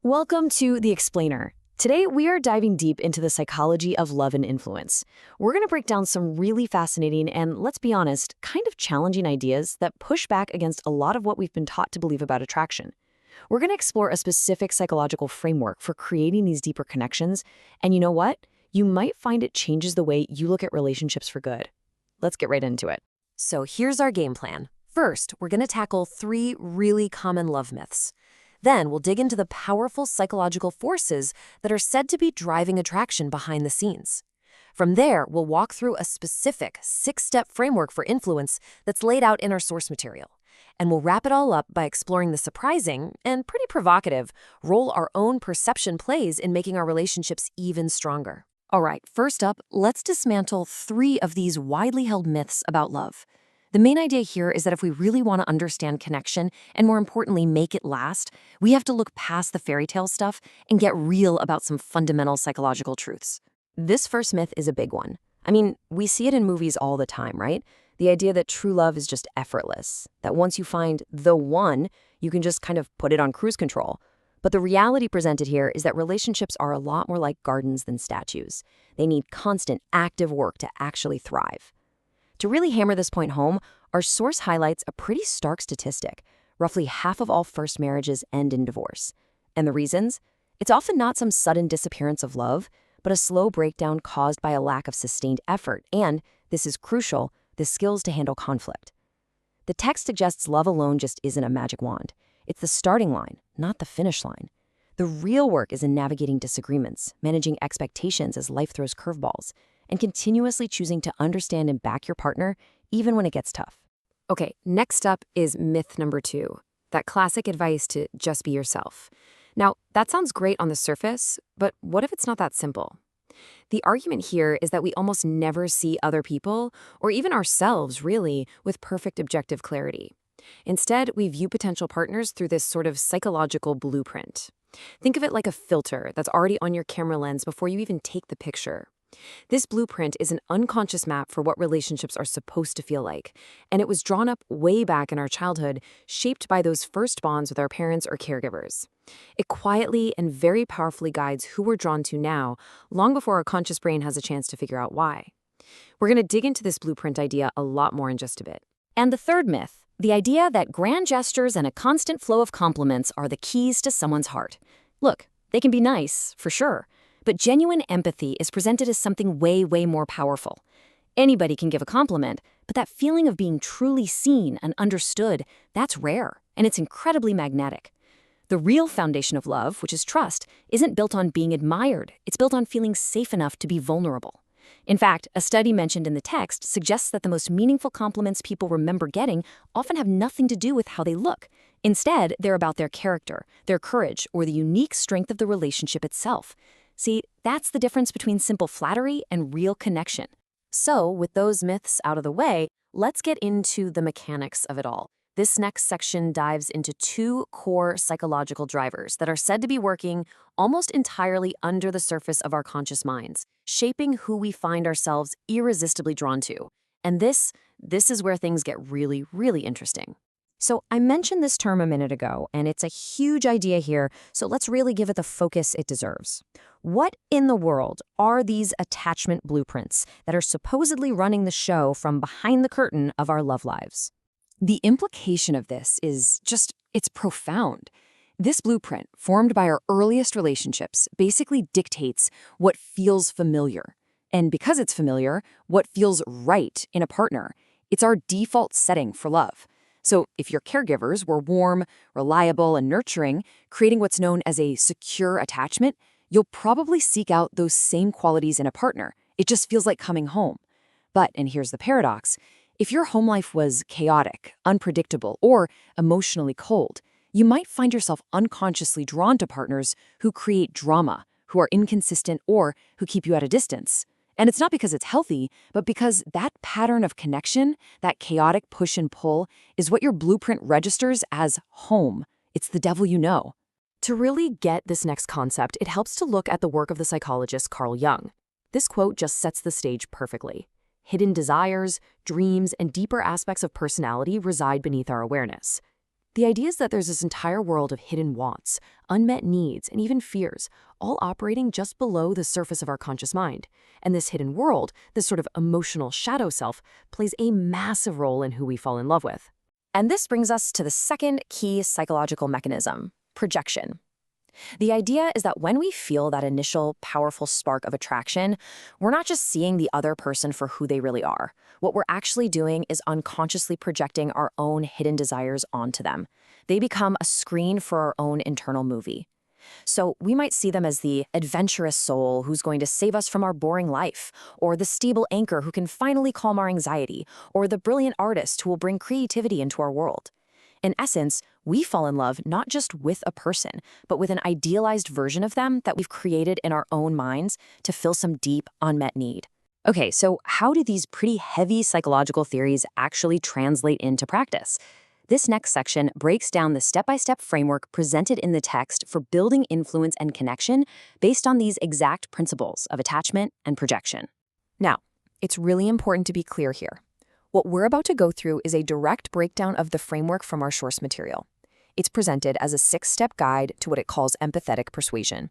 Welcome to The Explainer. Today, we are diving deep into the psychology of love and influence. We're going to break down some really fascinating and, let's be honest, kind of challenging ideas that push back against a lot of what we've been taught to believe about attraction. We're going to explore a specific psychological framework for creating these deeper connections, and you know what? You might find it changes the way you look at relationships for good. Let's get right into it. So here's our game plan. First, we're going to tackle 3 really common love myths. Then we'll dig into the powerful psychological forces that are said to be driving attraction behind the scenes. From there, we'll walk through a specific 6-step framework for influence that's laid out in our source material. And we'll wrap it all up by exploring the surprising and pretty provocative role our own perception plays in making our relationships even stronger. All right, first up, let's dismantle 3 of these widely held myths about love. The main idea here is that if we really want to understand connection, and more importantly, make it last, we have to look past the fairy tale stuff and get real about some fundamental psychological truths. This first myth is a big one. I mean, we see it in movies all the time, right? The idea that true love is just effortless, that once you find the one, you can just kind of put it on cruise control. But the reality presented here is that relationships are a lot more like gardens than statues. They need constant, active work to actually thrive. To really hammer this point home, our source highlights a pretty stark statistic. Roughly half of all first marriages end in divorce. And the reasons? It's often not some sudden disappearance of love, but a slow breakdown caused by a lack of sustained effort and, this is crucial, the skills to handle conflict. The text suggests love alone just isn't a magic wand. It's the starting line, not the finish line. The real work is in navigating disagreements, managing expectations as life throws curveballs, and continuously choosing to understand and back your partner even when it gets tough. Okay, next up is myth number 2, that classic advice to just be yourself. Now, that sounds great on the surface, but what if it's not that simple? The argument here is that we almost never see other people, or even ourselves really, with perfect objective clarity. Instead, we view potential partners through this sort of psychological blueprint. Think of it like a filter that's already on your camera lens before you even take the picture. This blueprint is an unconscious map for what relationships are supposed to feel like, and it was drawn up way back in our childhood, shaped by those first bonds with our parents or caregivers. It quietly and very powerfully guides who we're drawn to now, long before our conscious brain has a chance to figure out why. We're going to dig into this blueprint idea a lot more in just a bit. And the third myth, the idea that grand gestures and a constant flow of compliments are the keys to someone's heart. Look, they can be nice, for sure. But genuine empathy is presented as something way, way more powerful. Anybody can give a compliment, but that feeling of being truly seen and understood, that's rare, and it's incredibly magnetic. The real foundation of love, which is trust, isn't built on being admired. It's built on feeling safe enough to be vulnerable. In fact, a study mentioned in the text suggests that the most meaningful compliments people remember getting often have nothing to do with how they look. Instead, they're about their character, their courage, or the unique strength of the relationship itself. See, that's the difference between simple flattery and real connection. So, with those myths out of the way, let's get into the mechanics of it all. This next section dives into 2 core psychological drivers that are said to be working almost entirely under the surface of our conscious minds, shaping who we find ourselves irresistibly drawn to. And this is where things get really, really interesting. So I mentioned this term a minute ago, and it's a huge idea here, so let's really give it the focus it deserves. What in the world are these attachment blueprints that are supposedly running the show from behind the curtain of our love lives? The implication of this is it's profound. This blueprint, formed by our earliest relationships, basically dictates what feels familiar. And because it's familiar, what feels right in a partner. It's our default setting for love. So if your caregivers were warm, reliable, and nurturing, creating what's known as a secure attachment, you'll probably seek out those same qualities in a partner. It just feels like coming home. But, and here's the paradox, if your home life was chaotic, unpredictable, or emotionally cold, you might find yourself unconsciously drawn to partners who create drama, who are inconsistent, or who keep you at a distance. And it's not because it's healthy, but because that pattern of connection, that chaotic push and pull, is what your blueprint registers as home. It's the devil you know. To really get this next concept, it helps to look at the work of the psychologist Carl Jung. This quote just sets the stage perfectly. Hidden desires, dreams, and deeper aspects of personality reside beneath our awareness. The idea is that there's this entire world of hidden wants, unmet needs, and even fears, all operating just below the surface of our conscious mind. And this hidden world, this sort of emotional shadow self, plays a massive role in who we fall in love with. And this brings us to the second key psychological mechanism, projection. The idea is that when we feel that initial powerful spark of attraction, we're not just seeing the other person for who they really are. What we're actually doing is unconsciously projecting our own hidden desires onto them. They become a screen for our own internal movie. So we might see them as the adventurous soul who's going to save us from our boring life, or the stable anchor who can finally calm our anxiety, or the brilliant artist who will bring creativity into our world. In essence, we fall in love not just with a person, but with an idealized version of them that we've created in our own minds to fill some deep, unmet need. Okay, so how do these pretty heavy psychological theories actually translate into practice? This next section breaks down the step-by-step framework presented in the text for building influence and connection based on these exact principles of attachment and projection. Now, it's really important to be clear here. What we're about to go through is a direct breakdown of the framework from our source material. It's presented as a 6-step guide to what it calls empathetic persuasion.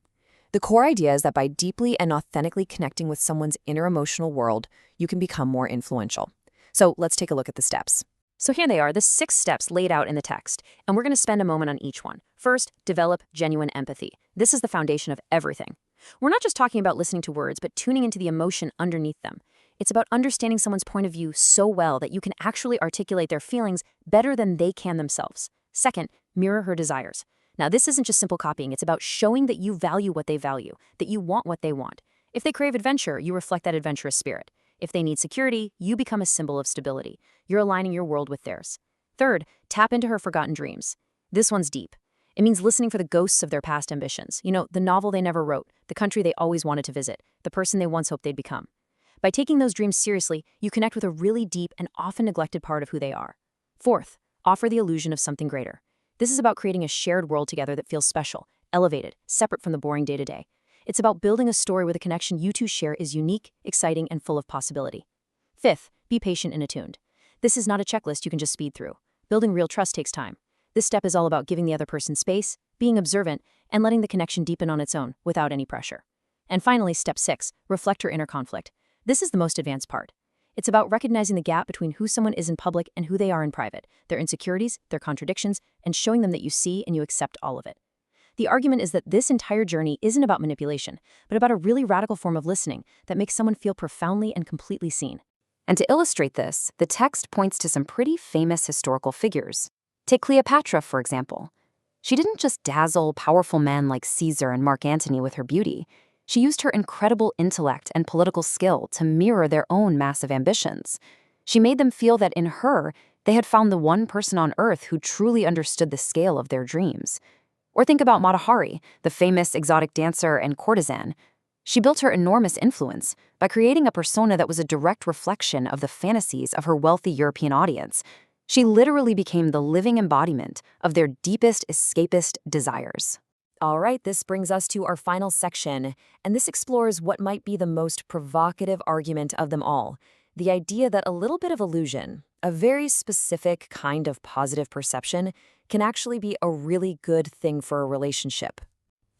The core idea is that by deeply and authentically connecting with someone's inner emotional world, you can become more influential. So let's take a look at the steps. So here they are, the 6 steps laid out in the text, and we're going to spend a moment on each one. First, develop genuine empathy. This is the foundation of everything. We're not just talking about listening to words, but tuning into the emotion underneath them. It's about understanding someone's point of view so well that you can actually articulate their feelings better than they can themselves. Second, mirror her desires. Now, this isn't just simple copying. It's about showing that you value what they value, that you want what they want. If they crave adventure, you reflect that adventurous spirit. If they need security, you become a symbol of stability. You're aligning your world with theirs. Third, tap into her forgotten dreams. This one's deep. It means listening for the ghosts of their past ambitions. You know, the novel they never wrote, the country they always wanted to visit, the person they once hoped they'd become. By taking those dreams seriously, you connect with a really deep and often neglected part of who they are. Fourth, offer the illusion of something greater. This is about creating a shared world together that feels special, elevated, separate from the boring day-to-day. It's about building a story where the connection you two share is unique, exciting, and full of possibility. Fifth, be patient and attuned. This is not a checklist you can just speed through. Building real trust takes time. This step is all about giving the other person space, being observant, and letting the connection deepen on its own without any pressure. And finally, step 6, reflect her inner conflict. This is the most advanced part. It's about recognizing the gap between who someone is in public and who they are in private, their insecurities, their contradictions, and showing them that you see and you accept all of it. The argument is that this entire journey isn't about manipulation, but about a really radical form of listening that makes someone feel profoundly and completely seen. And to illustrate this, the text points to some pretty famous historical figures. Take Cleopatra, for example. She didn't just dazzle powerful men like Caesar and Mark Antony with her beauty. She used her incredible intellect and political skill to mirror their own massive ambitions. She made them feel that in her, they had found the one person on Earth who truly understood the scale of their dreams. Or think about Mata Hari, the famous exotic dancer and courtesan. She built her enormous influence by creating a persona that was a direct reflection of the fantasies of her wealthy European audience. She literally became the living embodiment of their deepest escapist desires. All right, this brings us to our final section, and this explores what might be the most provocative argument of them all, the idea that a little bit of illusion, a very specific kind of positive perception, can actually be a really good thing for a relationship.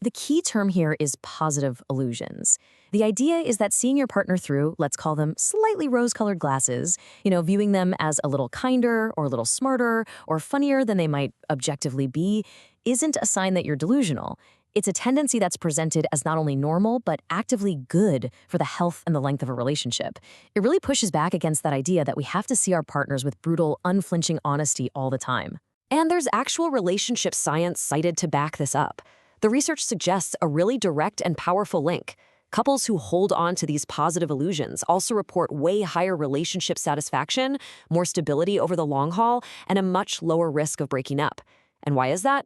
The key term here is positive illusions. The idea is that seeing your partner through, let's call them slightly rose-colored glasses, viewing them as a little kinder or a little smarter or funnier than they might objectively be, isn't a sign that you're delusional. It's a tendency that's presented as not only normal, but actively good for the health and the length of a relationship. It really pushes back against that idea that we have to see our partners with brutal, unflinching honesty all the time. And there's actual relationship science cited to back this up. The research suggests a really direct and powerful link. Couples who hold on to these positive illusions also report way higher relationship satisfaction, more stability over the long haul, and a much lower risk of breaking up. And why is that?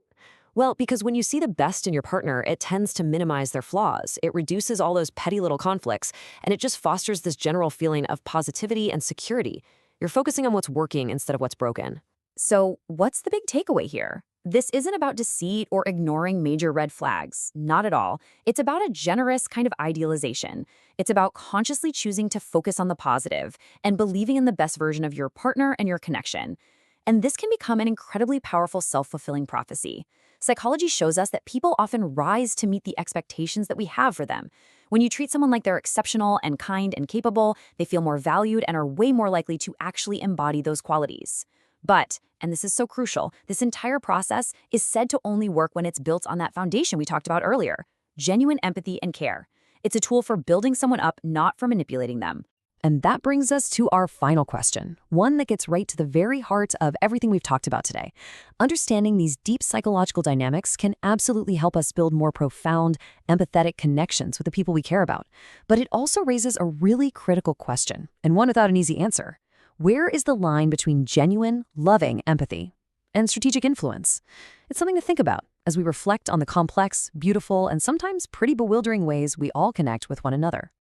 Well, because when you see the best in your partner, it tends to minimize their flaws. It reduces all those petty little conflicts, and it just fosters this general feeling of positivity and security. You're focusing on what's working instead of what's broken. So, what's the big takeaway here? This isn't about deceit or ignoring major red flags. Not at all. It's about a generous kind of idealization. It's about consciously choosing to focus on the positive and believing in the best version of your partner and your connection. And this can become an incredibly powerful self-fulfilling prophecy. Psychology shows us that people often rise to meet the expectations that we have for them. When you treat someone like they're exceptional and kind and capable, they feel more valued and are way more likely to actually embody those qualities. But, and this is so crucial, this entire process is said to only work when it's built on that foundation we talked about earlier: genuine empathy and care. It's a tool for building someone up, not for manipulating them. And that brings us to our final question, one that gets right to the very heart of everything we've talked about today. Understanding these deep psychological dynamics can absolutely help us build more profound, empathetic connections with the people we care about. But it also raises a really critical question, and one without an easy answer. Where is the line between genuine, loving empathy and strategic influence? It's something to think about as we reflect on the complex, beautiful, and sometimes pretty bewildering ways we all connect with one another.